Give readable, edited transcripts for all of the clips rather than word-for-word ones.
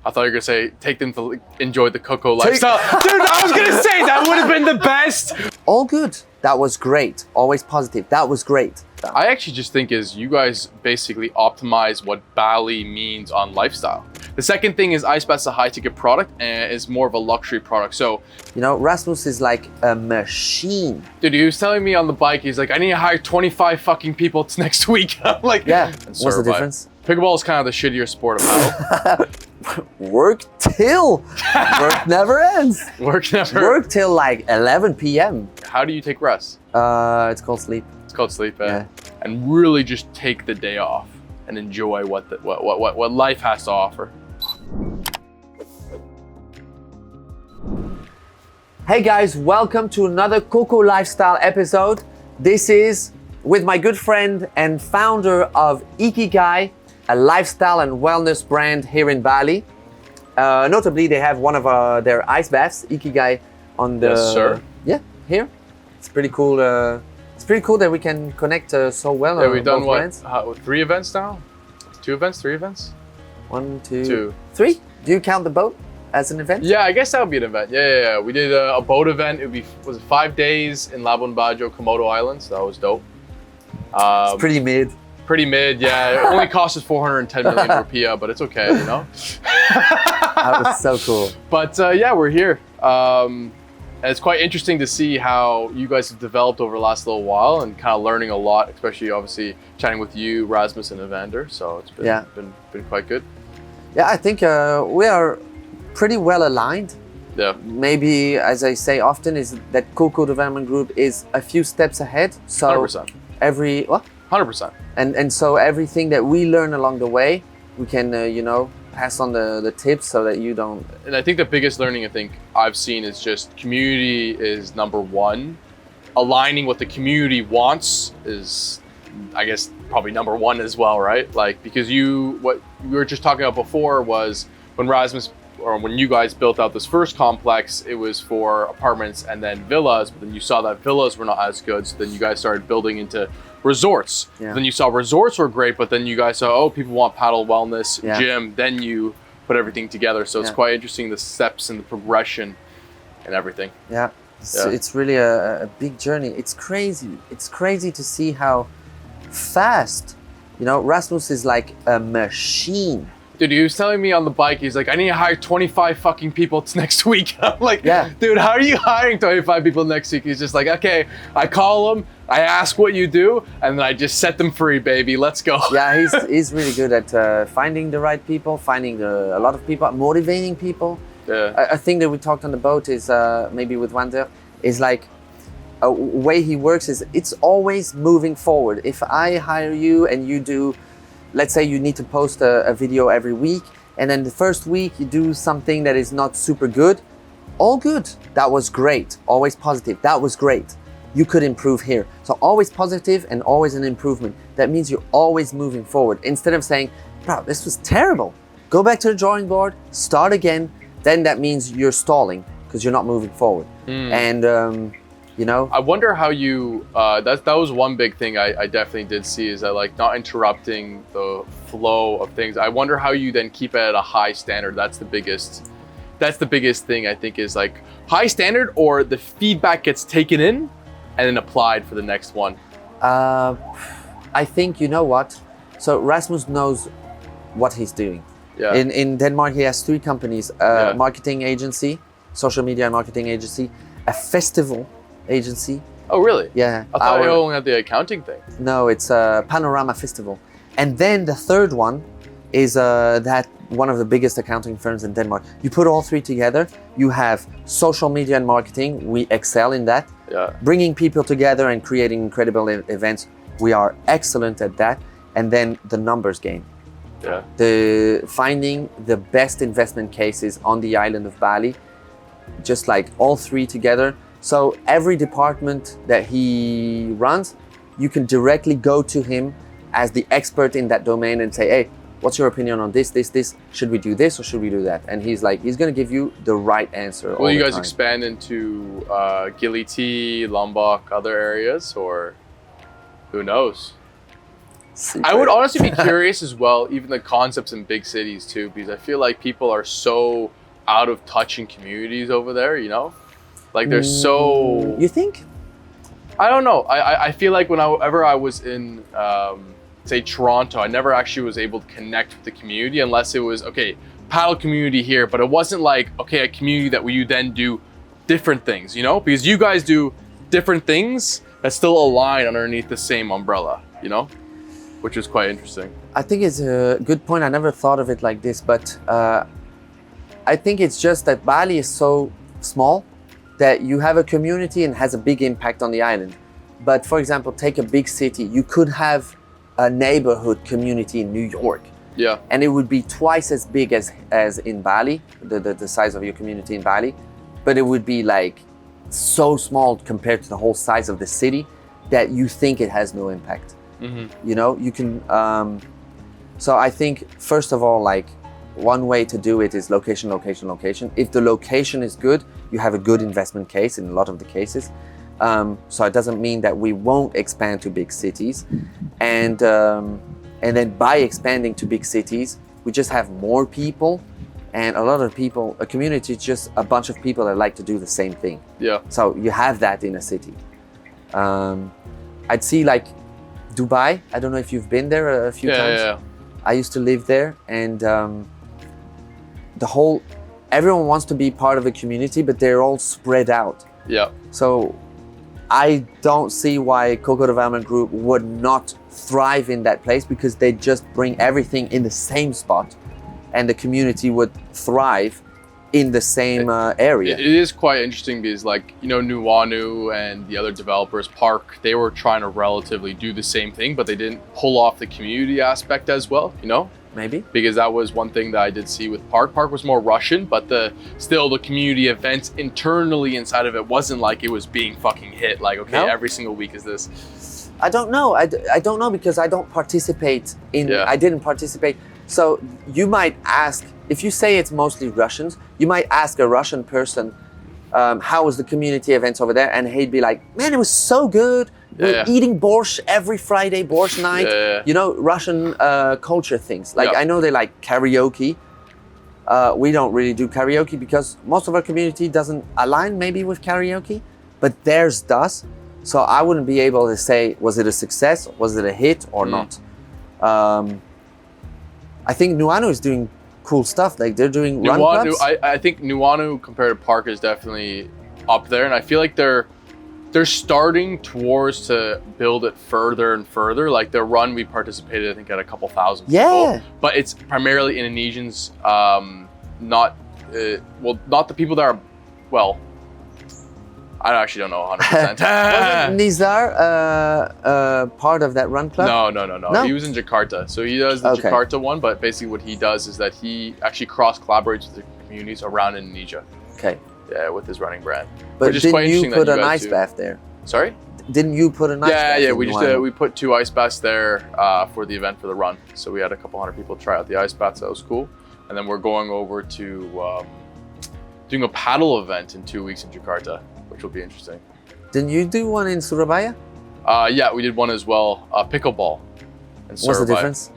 I thought you were gonna say take them to enjoy the Coco lifestyle. Dude, I was gonna say that would have been the best. All good. That was great. Always positive. That was great. I actually just think is you guys basically optimize what Bali means on lifestyle. The second thing is Ice Bath's a high ticket product and is more of a luxury product. So, you know, Rasmus is like a machine. Dude, he was telling me on the bike, he's like, I need to hire 25 fucking people next week. I'm like, yeah, what's the difference? Pickleball is kind of the shittier sport of paddle. Work till. Work never ends. Work till like 11 p.m. How do you take rest? It's called sleep. It's called sleep, yeah. And really just take the day off and enjoy what life has to offer. Hey guys, welcome to another Coco Lifestyle episode. This is with my good friend and founder of Ikigai, a lifestyle and wellness brand here in Bali. Notably, they have one of their ice baths, Ikigai, on the... Yes, sir. Yeah, here. It's pretty cool. It's pretty cool that we can connect so well. Yeah, we've done what? 3 events now? 2 events? 3 events? 1, 2, 3. Do you count the boat as an event? Yeah, I guess that would be an event. Yeah. We did a boat event. Was it 5 days in Labuan Bajo, Komodo Islands? That was dope. It's pretty mid. Pretty mid, yeah. It only cost us 410 million rupiah, but it's okay, you know? That was so cool. But yeah, we're here. And it's quite interesting to see how you guys have developed over the last little while and kind of learning a lot, especially obviously chatting with you, Rasmus and Evander. So it's been quite good. Yeah, I think we are pretty well aligned. Yeah. Maybe, as I say often, is that Coco Development Group is a few steps ahead. So 100%. 100%. And so everything that we learn along the way, we can, you know, pass on the tips so that you don't... And I think the biggest learning I've seen is just community is number one. Aligning what the community wants is, I guess, probably number one as well, right? Like, because what we were just talking about before was when when you guys built out this first complex, it was for apartments and then villas, but then you saw that villas were not as good, so then you guys started building into resorts. Yeah. Then you saw resorts were great, but then you guys saw, oh, people want paddle, wellness, gym, then you put everything together. So it's quite interesting, the steps and the progression and everything. Yeah, it's really a big journey. It's crazy. It's crazy to see how fast, you know, Rasmus is like a machine. Dude, he was telling me on the bike, he's like, I need to hire 25 fucking people next week. I'm like, dude, how are you hiring 25 people next week? He's just like, okay, I call them, I ask what you do, and then I just set them free, baby. Let's go. Yeah, he's really good at finding the right people, finding a lot of people, motivating people. Yeah. A thing that we talked on the boat is, maybe with Wander, is like, a way he works is it's always moving forward. If I hire you and you do, let's say you need to post a video every week, and then the first week you do something that is not super good, all good. That was great. Always positive. That was great. You could improve here. So always positive and always an improvement. That means you're always moving forward. Instead of saying, bro, this was terrible. Go back to the drawing board, start again. Then that means you're stalling because you're not moving forward. And you know, I wonder how you that was one big thing I definitely did see, is that like not interrupting the flow of things. I wonder how you then keep it at a high standard. That's the biggest thing, I think, is like high standard, or the feedback gets taken in and then applied for the next one. I think, you know what, so Rasmus knows what he's doing. Yeah. In Denmark he has 3 companies, a marketing agency, social media and marketing agency, a festival agency. Oh, really? Yeah. I thought you only had the accounting thing. No, it's a Panorama Festival. And then the third one is that one of the biggest accounting firms in Denmark. You put all 3 together, you have social media and marketing. We excel in that. Yeah. Bringing people together and creating incredible events. We are excellent at that. And then the numbers game. Yeah. The finding the best investment cases on the island of Bali, just like all 3 together. So every department that he runs, you can directly go to him as the expert in that domain and say, hey, what's your opinion on this? Should we do this or should we do that? And he's going to give you the right answer. Will you guys expand into Gili T, Lombok, other areas, or who knows? I would honestly be curious as well, even the concepts in big cities too, because I feel like people are so out of touch in communities over there, you know? Like they're so... You think? I don't know. I feel like whenever I was in, say, Toronto, I never actually was able to connect with the community unless it was, okay, paddle community here, but it wasn't like, okay, a community that where you then do different things, you know? Because you guys do different things that still align underneath the same umbrella, you know? Which is quite interesting. I think it's a good point. I never thought of it like this, but I think it's just that Bali is so small that you have a community and has a big impact on the island. But for example, take a big city, you could have a neighborhood community in New York. Yeah. And it would be twice as big as in Bali, the size of your community in Bali. But it would be like so small compared to the whole size of the city that you think it has no impact. Mm-hmm. You know, you can, so I think first of all, like one way to do it is location, location, location. If the location is good, you have a good investment case in a lot of the cases. So it doesn't mean that we won't expand to big cities. And then by expanding to big cities, we just have more people and a lot of people, a community is just a bunch of people that like to do the same thing. Yeah. So you have that in a city. I'd see like Dubai. I don't know if you've been there a few times. Yeah. I used to live there, and everyone wants to be part of a community, but they're all spread out. Yeah. So I don't see why Coco Development Group would not thrive in that place, because they just bring everything in the same spot, and the community would thrive in the same area. It is quite interesting because, like, you know, Nuanu and the other developers, Park, they were trying to relatively do the same thing, but they didn't pull off the community aspect as well, you know? Maybe. Because that was one thing that I did see with Park. Park was more Russian, but still the community events internally inside of it wasn't like it was being fucking hit. Like, okay, No? every single week is this. I don't know. I don't know, because I don't participate in. Yeah. I didn't participate. So you might ask, if you say it's mostly Russians, you might ask a Russian person, how was the community events over there? And he'd be like, man, it was so good. We're eating borscht every Friday, borscht night. You know, Russian culture things. Like, I know they like karaoke. We don't really do karaoke because most of our community doesn't align maybe with karaoke, but theirs does. So I wouldn't be able to say, was it a success? Was it a hit or not? I think Nuanu is doing cool stuff. Like, they're doing run clubs. I think Nuanu compared to Park is definitely up there, and I feel like they're starting towards to build it further and further. Like their run, we participated, I think, at a couple thousand people, but it's primarily Indonesians, not the people that are, well, I actually don't know 100%. Wasn't Nizar part of that run club? No. He was in Jakarta. So he does the Jakarta one, but basically what he does is that he actually cross-collaborates with the communities around Indonesia. Okay. Yeah, with his running brand. But didn't you put an ice bath there? Sorry? Didn't you put an ice bath? Yeah, we put 2 ice baths there for the event, for the run. So we had a couple hundred people try out the ice baths. That was cool. And then we're going over to doing a paddle event in 2 weeks in Jakarta, which will be interesting. Didn't you do one in Surabaya? Yeah, we did one as well. Pickleball in Surabaya. What's the difference?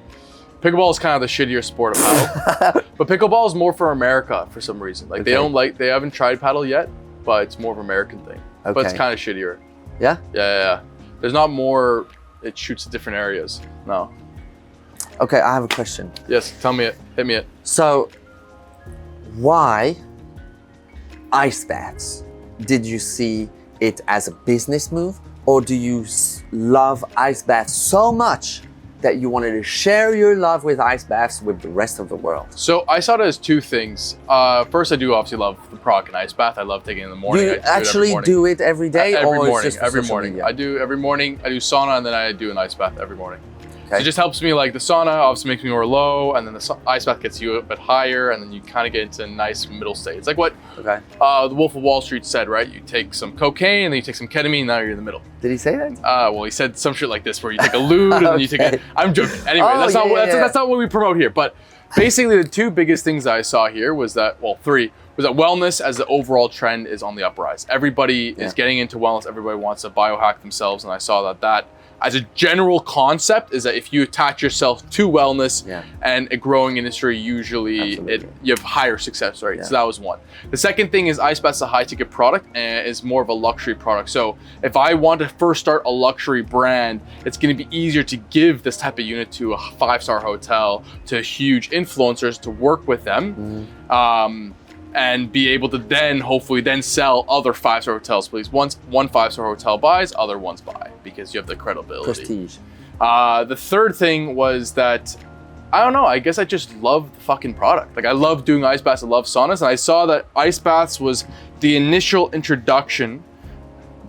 Pickleball is kind of the shittier sport of paddle, but pickleball is more for America for some reason. Like they haven't tried paddle yet, but it's more of an American thing. But it's kind of shittier. Yeah? Yeah. There's not more. It shoots at different areas. No. Okay, I have a question. Yes, tell me it. Hit me it. So, why ice baths? Did you see it as a business move, or do you love ice baths so much that you wanted to share your love with ice baths with the rest of the world? So I saw it as 2 things. First, I do obviously love the product and ice bath. I love taking it in the morning. Do you actually do it every day? Every or morning. It's just every morning. I do every morning. I do sauna, and then I do an ice bath every morning. Okay. So it just helps me, like the sauna obviously makes me more low, and then the ice bath gets you a bit higher, and then you kind of get into a nice middle state. It's like what the Wolf of Wall Street said, right? You take some cocaine, and then you take some ketamine, and now you're in the middle. Did he say that? Well, he said some shit like this, where you take a lewd, and then you take a... I'm joking. Anyway, that's not what we promote here. But basically, the 2 biggest things that I saw here was that, well, 3, was that wellness as the overall trend is on the uprise. Everybody is getting into wellness. Everybody wants to biohack themselves, and I saw that as a general concept is that if you attach yourself to wellness and a growing industry, usually you have higher success rates. Yeah. So that was one. The second thing is ice baths is a high ticket product and is more of a luxury product. So if I want to first start a luxury brand, it's going to be easier to give this type of unit to a 5-star hotel, to huge influencers to work with them. And be able to then hopefully then sell other 5-star hotels. Please, once one 5-star hotel buys, other ones buy because you have the credibility. Prestige. The third thing was that, I don't know, I guess I just love the fucking product. Like I love doing ice baths, I love saunas, and I saw that ice baths was the initial introduction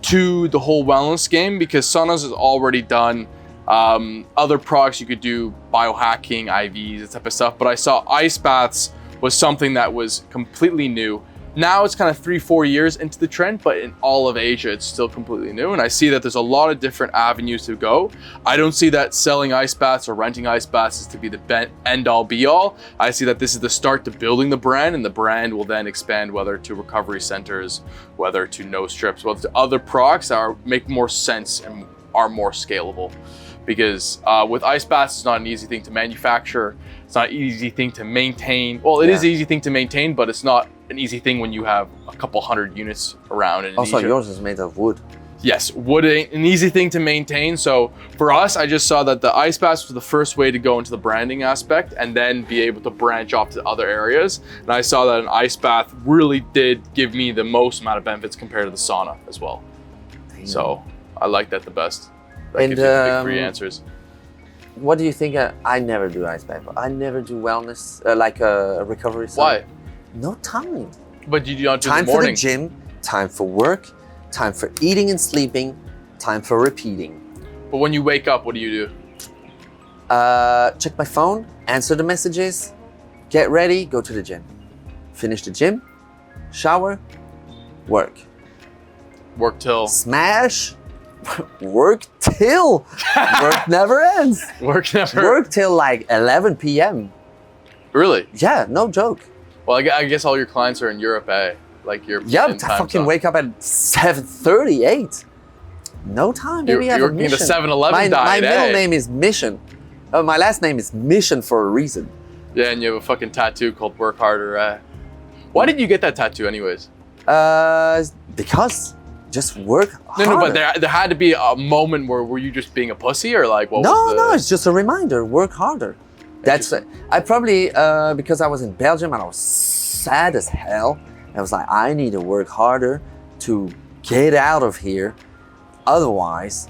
to the whole wellness game because saunas is already done. Other products you could do, biohacking, IVs, that type of stuff, but I saw ice baths was something that was completely new. Now it's kind of 3-4 years into the trend, but in all of Asia, it's still completely new. And I see that there's a lot of different avenues to go. I don't see that selling ice baths or renting ice baths is to be the end all be all. I see that this is the start to building the brand, and the brand will then expand whether to recovery centers, whether to no strips, whether to other products that make more sense and are more scalable. Because with ice baths, it's not an easy thing to manufacture. It's not an easy thing to maintain. Well, it is an easy thing to maintain, but it's not an easy thing when you have a couple hundred units around. In also, Asia. Yours is made of wood. Yes, wood ain't an easy thing to maintain. So for us, I just saw that the ice baths was the first way to go into the branding aspect and then be able to branch off to other areas. And I saw that an ice bath really did give me the most amount of benefits compared to the sauna as well. Damn. So I like that the best. That gives you the big three answers. What do you think? I never do ice bath. I never do wellness, like a recovery center. Why? No time. But you don't do time the morning. For the gym, time for work, time for eating and sleeping, time for repeating. But when you wake up, what do you do? Check my phone, answer the messages, get ready, go to the gym. Finish the gym, shower, work. Work till? Smash. Work till. Work never ends. Work till like 11 p.m. Really? Yeah, no joke. Well, I guess all your clients are in Europe, eh? Like you're I fucking wake up at 7:38. No time. Maybe I have a mission. You're working the 7-Eleven diet, My middle name is Mission. My last name is Mission for a reason. Yeah, and you have a fucking tattoo called Work Harder. Why did you get that tattoo anyways? Because just work harder. No, but there had to be a moment where were you just being a pussy or like what was the... No, it's just a reminder, work harder. That's it. I probably, because I was in Belgium and I was sad as hell, I was like, I need to work harder to get out of here. Otherwise,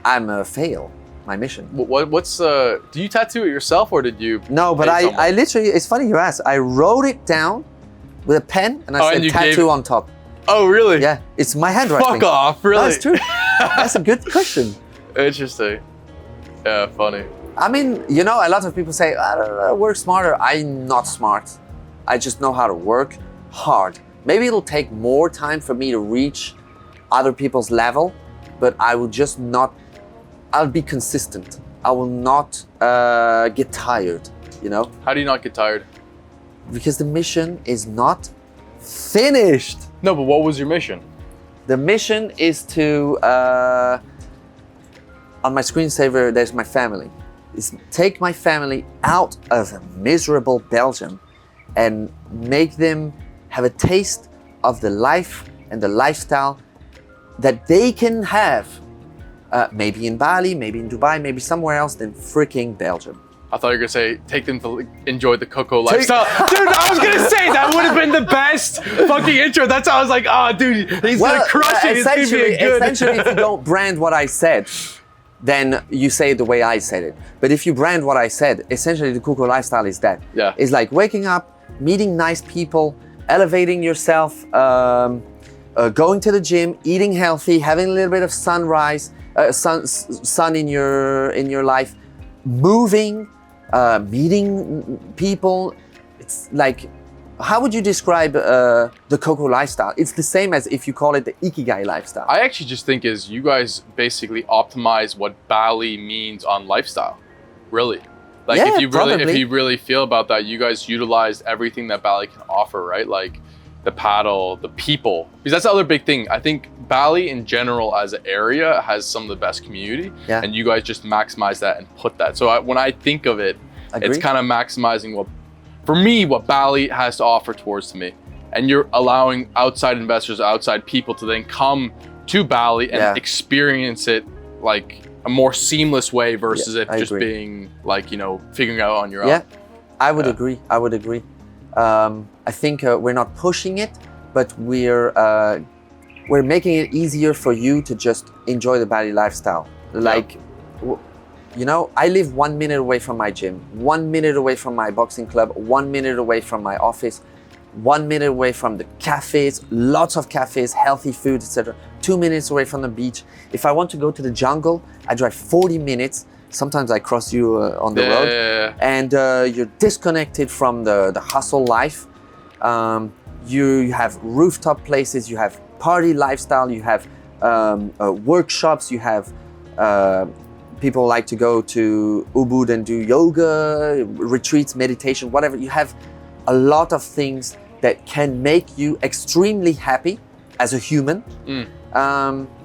I'm a fail, my mission. What's, do you tattoo it yourself or did you... No, but I literally, it's funny you ask, I wrote it down with a pen and I said tattoo on top. Oh, really? Yeah, it's my handwriting. Fuck off, really? That's true. That's a good question. Interesting. Yeah, funny. I mean, you know, a lot of people say, I don't know, work smarter. I'm not smart. I just know how to work hard. Maybe it'll take more time for me to reach other people's level, but I will just not, I'll be consistent. I will not get tired, you know? How do you not get tired? Because the mission is not finished. No, but what was your mission? The mission is to, on my screensaver, there's my family. Is take my family out of miserable Belgium and make them have a taste of the life and the lifestyle that they can have, maybe in Bali, maybe in Dubai, maybe somewhere else than freaking Belgium. I thought you were gonna say, take them to enjoy the Coco lifestyle. Dude, I was gonna say, that would have been the best fucking intro. That's how I was like, oh, dude, he's gonna crush it. It's gonna be good. Essentially, if you don't brand what I said, then you say it the way I said it. But if you brand what I said, essentially the Coco lifestyle is that. Yeah. It's like waking up, meeting nice people, elevating yourself, going to the gym, eating healthy, having a little bit of sunrise, sun in your life, moving, meeting people. It's like, how would you describe the Coco lifestyle? It's the same as if you call it the Ikigai lifestyle. I actually just think is you guys basically optimize what Bali means on lifestyle, really. Like yeah, if you really feel about that, you guys utilized everything that Bali can offer, right? Like the paddle, the people. Because that's the other big thing. I think Bali in general as an area has some of the best community. Yeah. And you guys just maximize that and put that. So when I think of it, Agree. it's kind of maximizing for me, what Bali has to offer towards me. And you're allowing outside investors, outside people to then come to Bali and experience it like a more seamless way versus it just being like, figuring out on your own. Yeah, I would agree. I would agree. I think we're not pushing it, but we're making it easier for you to just enjoy the Bali lifestyle. Like, I live 1 minute away from my gym, 1 minute away from my boxing club, 1 minute away from my office, 1 minute away from the cafes, lots of cafes, healthy food, etc. 2 minutes away from the beach. If I want to go to the jungle, I drive 40 minutes. Sometimes I cross you on the road, and you're disconnected from the hustle life. You have rooftop places, you have party lifestyle, you have workshops, you have people like to go to Ubud and do yoga, retreats, meditation, whatever. You have a lot of things that can make you extremely happy as a human,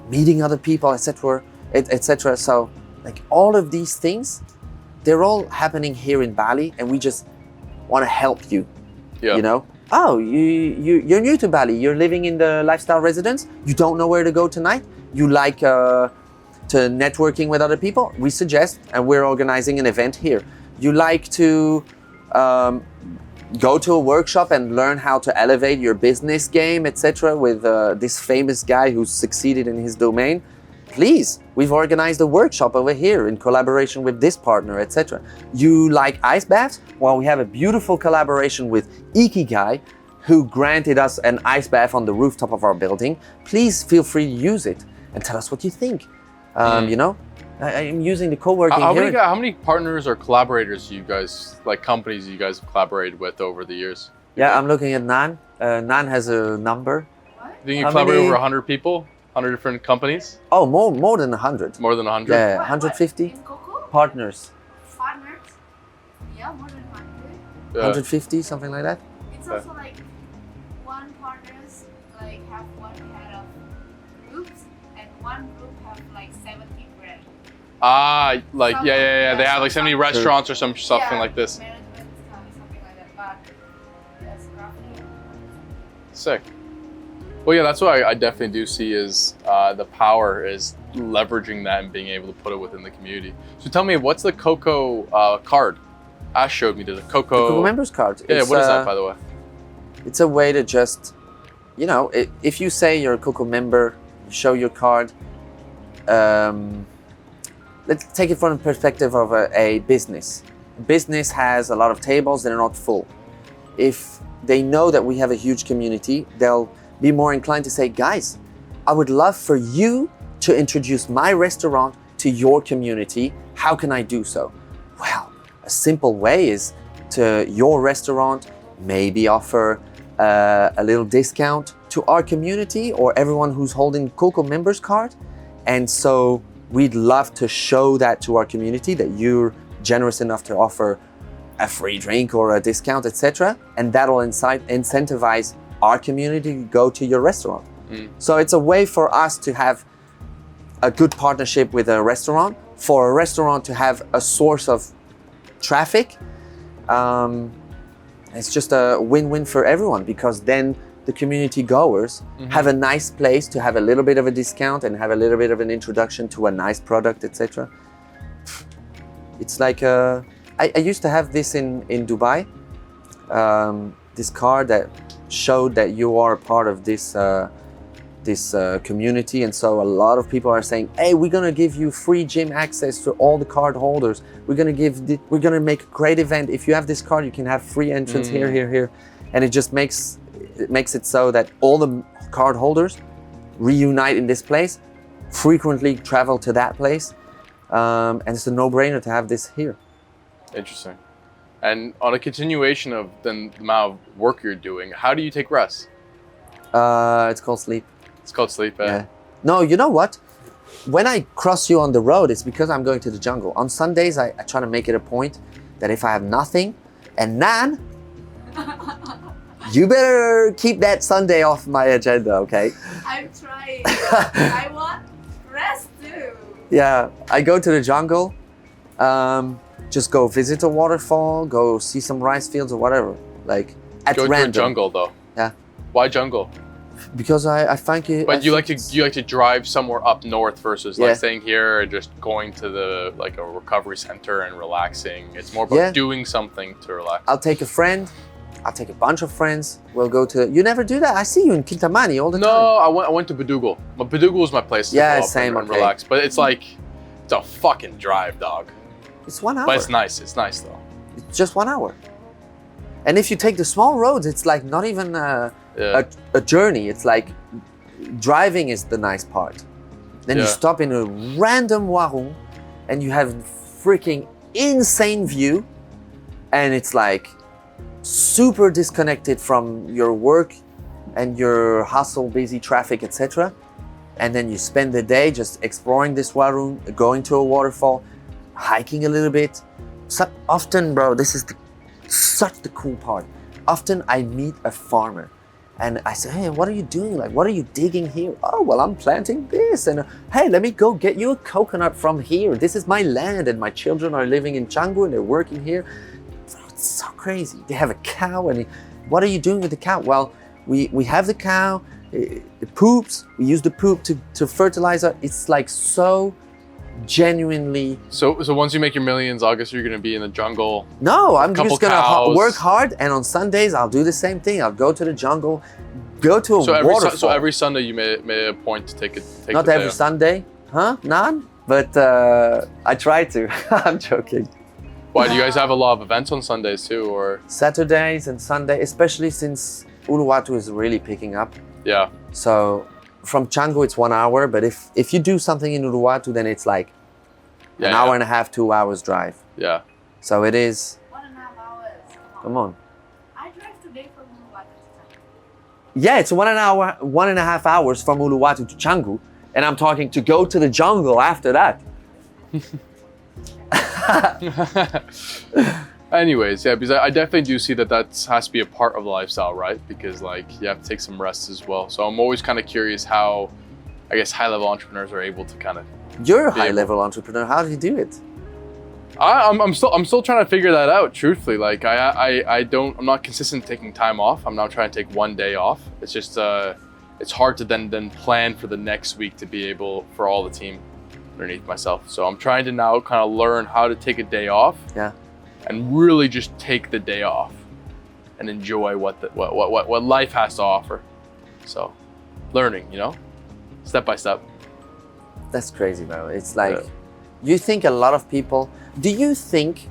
meeting other people, etc., etc. So, like all of these things, they're all happening here in Bali, and we just want to help you. Oh, you're new to Bali. You're living in the lifestyle residence. You don't know where to go tonight. You like to networking with other people. We suggest, and we're organizing an event here. You like to go to a workshop and learn how to elevate your business game, etc. with this famous guy who's succeeded in his domain. Please, we've organized a workshop over here in collaboration with this partner, etc. You like ice baths? Well, we have a beautiful collaboration with Ikigai, who granted us an ice bath on the rooftop of our building. Please feel free to use it and tell us what you think. I'm using the co-working here. How many partners or collaborators you guys, like companies you guys have collaborated with over the years? Yeah, I'm looking at Nan. Nan has a number. I think you collaborate over 100 people? 100 different companies? Oh, more than 100. More than 100? Yeah, 150 In Coco? partners. Partners? Yeah, more than 100. 150, something like that. It's also like one partners like have one head of groups, and one group have like 70 brands. They have like 70 restaurants or something like this. Management, something like that, but that's roughly. Sick. Well, yeah, that's what I definitely do see is the power is leveraging that and being able to put it within the community. So tell me, what's the Coco card? Ash showed me the Coco members card. Yeah, what is that, by the way? It's a way to just, if you say you're a Coco member, you show your card. Let's take it from the perspective of a business. Business has a lot of tables that are not full. If they know that we have a huge community, they'll be more inclined to say, guys, I would love for you to introduce my restaurant to your community. How can I do so? Well, a simple way is to your restaurant maybe offer a little discount to our community or everyone who's holding Coco members card. And so we'd love to show that to our community that you're generous enough to offer a free drink or a discount, etc. And that'll incentivize our community to go to your restaurant. So it's a way for us to have a good partnership with a restaurant, for a restaurant to have a source of traffic. It's just a win-win for everyone, because then the community goers have a nice place to have a little bit of a discount and have a little bit of an introduction to a nice product, etc. It's like I used to have this in Dubai, this card that showed that you are a part of this community, and so a lot of people are saying, "Hey, we're gonna give you free gym access to all the card holders. We're gonna make a great event. If you have this card, you can have free entrance here," and it just makes it so that all the card holders reunite in this place, frequently travel to that place, and it's a no-brainer to have this here. Interesting. And on a continuation of the amount of work you're doing, how do you take rest? It's called sleep. It's called sleep, Yeah. No, you know what? When I cross you on the road, it's because I'm going to the jungle. On Sundays, I try to make it a point that if I have nothing, and Nan, You better keep that Sunday off my agenda, okay? I'm trying. I want rest too. Yeah, I go to the jungle, just go visit a waterfall, go see some rice fields or whatever, like at Go random. to a jungle though. Yeah. Why jungle? Because I find it. But you like to drive somewhere up north versus like Yeah. staying here and just going to the like a recovery center and relaxing. It's more about Yeah. doing something to relax. I'll take a friend. I'll take a bunch of friends. We'll go to. You never do that. I see you in Kintamani all the time. No, I went to Badoogle. But Badoogle is my place to Yeah, go up same, and okay. relax. But it's like it's a fucking drive, dog. It's 1 hour. But it's nice. It's nice though. It's just 1 hour. And if you take the small roads, it's like not even Yeah. a journey. It's like driving is the nice part. Then you Yeah. stop in a random warung and you have freaking insane view, and it's like super disconnected from your work and your hustle, busy traffic, etc. And then you spend the day just exploring this warung, going to a waterfall, hiking a little bit. So often, bro, this is such the cool part. Often I meet a farmer and I say, hey, what are you doing? Like, what are you digging here? Oh, well, I'm planting this. And hey, let me go get you a coconut from here. This is my land and my children are living in Canggu and they're working here. Bro, it's so crazy. They have a cow and what are you doing with the cow? Well, we have the cow, it poops, we use the poop to fertilize it. It's like so genuinely. So once you make your millions, August, you're gonna be in the jungle. No, I'm Couple just gonna cows. work hard, and on Sundays I'll do the same thing. I'll go to the jungle, go to a waterfall. So every Sunday you made a point to take Not the day every off. Sunday, huh? None. But I try to. I'm joking. Why do you guys have a lot of events on Sundays too, or Saturdays and Sunday, especially since Uluwatu is really picking up. yeah? So from Canggu it's 1 hour, but if you do something in Uluwatu, then it's like Yeah, an hour and a half, 2 hours drive. Yeah. So it is. 1.5 hours. Come on. I drive today from Uluwatu to Canggu. Yeah, it's 1 hour, 1.5 hours from Uluwatu to Canggu, and I'm talking to go to the jungle after that. Anyways, yeah, because I definitely do see that has to be a part of the lifestyle, right? Because like you have to take some rest as well. So I'm always kind of curious how, I guess, high-level entrepreneurs are able to kind of. You're a Be able- high-level entrepreneur. How do you do it? I'm still trying to figure that out. Truthfully, like I'm not consistent taking time off. I'm now trying to take 1 day off. It's just it's hard to then plan for the next week to be able for all the team underneath myself. So I'm trying to now kind of learn how to take a day off. Yeah. And really just take the day off and enjoy what life has to offer. So learning, step by step. That's crazy, bro. It's like, Yeah. you think a lot of people, do you think,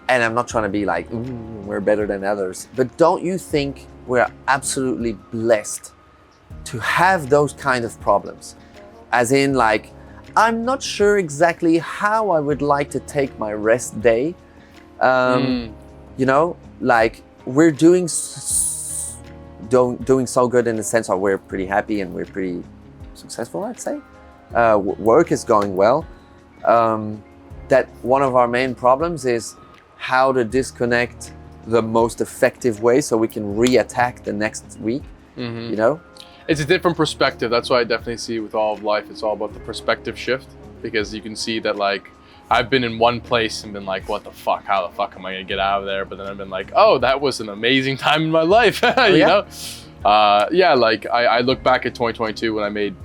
and I'm not trying to be like, we're better than others, but don't you think we're absolutely blessed to have those kind of problems? As in like, I'm not sure exactly how I would like to take my rest day. Like we're doing doing so good in the sense of we're pretty happy and we're pretty successful, I'd say. Work is going well. That one of our main problems is how to disconnect the most effective way so we can re-attack the next week. It's a different perspective. That's why I definitely see with all of life, it's all about the perspective shift, because you can see that like I've been in one place and been like, what the fuck? How the fuck am I gonna get out of there? But then I've been like, oh, that was an amazing time in my life. Like I look back at 2022 when I made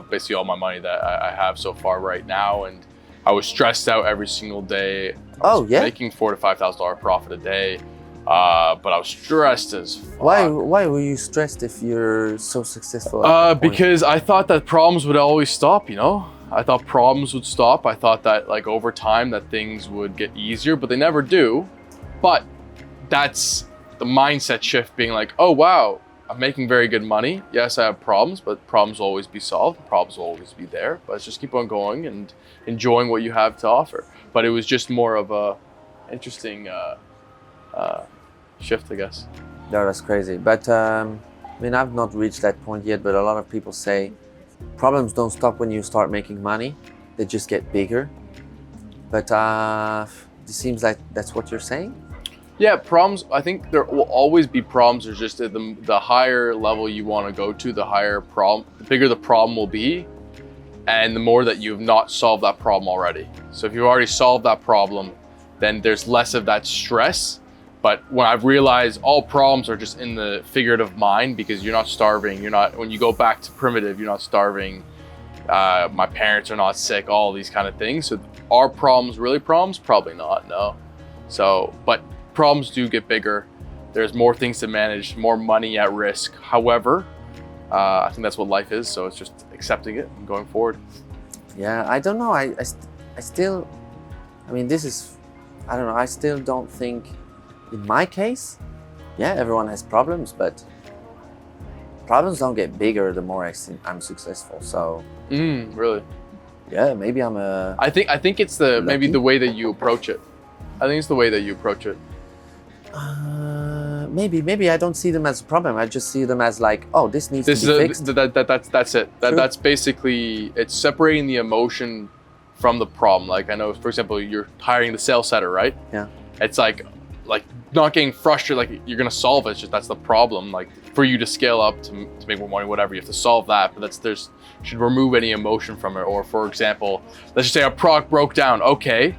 basically all my money that I have so far right now, and I was stressed out every single day. I was making $4,000 to $5,000 profit a day, but I was stressed as fuck. Why were you stressed if you're so successful? Because I thought that problems would always stop, I thought problems would stop. I thought that like over time that things would get easier, but they never do. But that's the mindset shift, being like, oh wow, I'm making very good money. Yes, I have problems, but problems will always be solved. Problems will always be there. But let's just keep on going and enjoying what you have to offer. But it was just more of a interesting shift, I guess. No, that's crazy. But I've not reached that point yet, but a lot of people say problems don't stop when you start making money. They just get bigger. But it seems like that's what you're saying? Yeah, problems. I think there will always be problems. There's just the higher level you want to go to, the bigger the problem will be, and the more that you've not solved that problem already. So if you've already solved that problem, then there's less of that stress. But when I've realized all problems are just in the figurative mind, because you're not starving, when you go back to primitive, you're not starving. My parents are not sick, all these kind of things. So are problems really problems? Probably not, no. So, but problems do get bigger. There's more things to manage, more money at risk. However, I think that's what life is. So it's just accepting it and going forward. Yeah, I don't know. I still, I mean, I don't know. I still don't think, in my case, yeah, everyone has problems, but problems don't get bigger the more I'm successful. So, really? Yeah, maybe I'm a. I think it's maybe the way that you approach it. I think it's the way that you approach it. Maybe I don't see them as a problem. I just see them as like, oh, this needs to be fixed. That's it. That's basically, it's separating the emotion from the problem. Like I know, for example, you're hiring the sales setter, right? Yeah. It's like not getting frustrated, like you're gonna solve it. It's just that's the problem. Like for you to scale up to make more money, whatever, you have to solve that. But should remove any emotion from it. Or for example, let's just say a product broke down. Okay,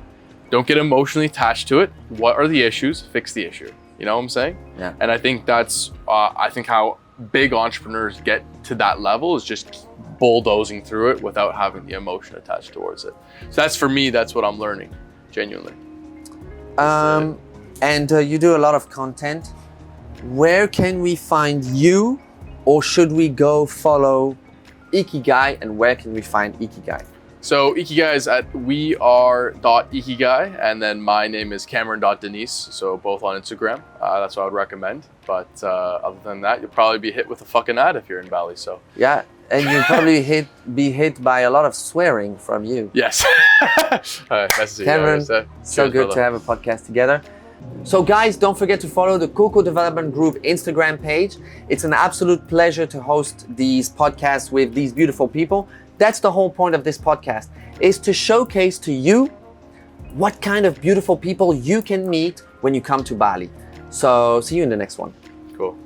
don't get emotionally attached to it. What are the issues? Fix the issue. You know what I'm saying? Yeah. And I think that's how big entrepreneurs get to that level, is just bulldozing through it without having the emotion attached towards it. So that's, for me, that's what I'm learning, genuinely. And you do a lot of content. Where can we find you, or should we go follow Ikigai, and where can we find Ikigai? So Ikigai is at weare.ikigai, and then my name is Cameron.Denise, so both on Instagram. That's what I would recommend. But other than that, you'll probably be hit with a fucking ad if you're in Bali. So yeah, and you'll probably be hit by a lot of swearing from you. Yes. Cameron, so good to have a podcast together. So guys, don't forget to follow the Coco Development Group Instagram page. It's an absolute pleasure to host these podcasts with these beautiful people. That's the whole point of this podcast, is to showcase to you what kind of beautiful people you can meet when you come to Bali. So see you in the next one. Cool.